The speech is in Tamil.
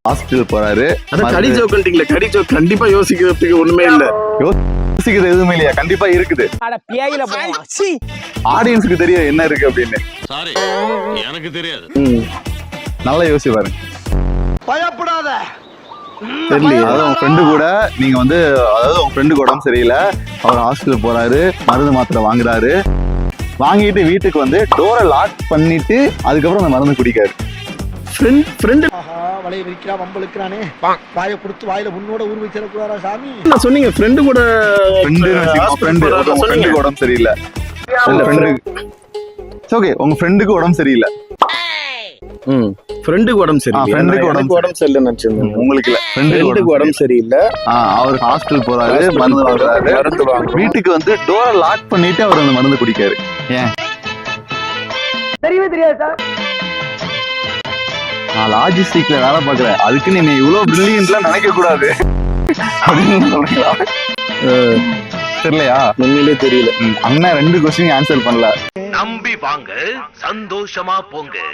ஹாஸ்பிட்டல் போறாரு. கடி ஜோக்கிட்டீங்களா? கடி ஜோக் கண்டிப்பா யோசிக்கிறதுக்கு ஒண்ணுமே இல்ல. யோசிக்கிறது எதுவுமே இல்லையா? கண்டிப்பா இருக்குது. ஆடியன்ஸுக்கு தெரியும் என்ன இருக்கு அப்படின்னு. சாரி, எனக்கு தெரியாது. நல்லா யோசிச்சு பாருங்க. பயப்படாத. அதாவது உங்க ஃப்ரெண்டு கூட நீங்க வந்து, அதாவது உங்க ஃப்ரெண்டுக்கு உடம்பு சரியில்லை, அவர் ஹாஸ்பிட்டல் போறாரு, மருந்து மாத்திரை வாங்குறாரு, வாங்கிட்டு வீட்டுக்கு வந்து டோரை லாக் பண்ணிட்டு அதுக்கப்புறம் அந்த மருந்து குடிக்காரு. வலைய விரிக்கிறா, வம்பளுக்குறானே, வாயை கொடுத்து வாயில உன்னோட ஊர் வச்சிடக்கூடாதா சாமி? சொன்னீங்க ஃப்ரெண்டு கூட. ஃப்ரெண்டுக்கு உடம்பு சரியில்லை. ஓகே, உங்க ஃப்ரெண்டுக்கு உடம்பு சரியில்லை. ஃப்ரெண்டுக்கு உடம்பு சரியில்லை. ஃப்ரெண்டுக்கு உடம்பு சரியில்லை நினைச்சிருந்தேன். உங்களுக்கு இல்ல, ஃப்ரெண்டுக்கு உடம்பு சரியில்லை. அவர் ஹாஸ்பிட்டல் போறாரு, மருந்து வாங்குறாரு, வீட்டுக்கு வந்து டோரை லாக் பண்ணிட்டு அவர் அந்த மருந்து குடிக்காரு. ஏன் தெரியவே தெரியாது சார். நான் லாஜிஸ்டிக்ல வேலை பாக்குறேன், அதுக்கு நீங்க இவ்வளவு பிரில்லியன்ட்லாம் நினைக்க கூடாது அப்படின்னு சொல்றீங்களா? தெரியலையா? உண்மையிலே தெரியல. அண்ணன் 2 கொஸ்டின் ஆன்சர் பண்ணல. நம்பி வாங்க, சந்தோஷமா போங்க.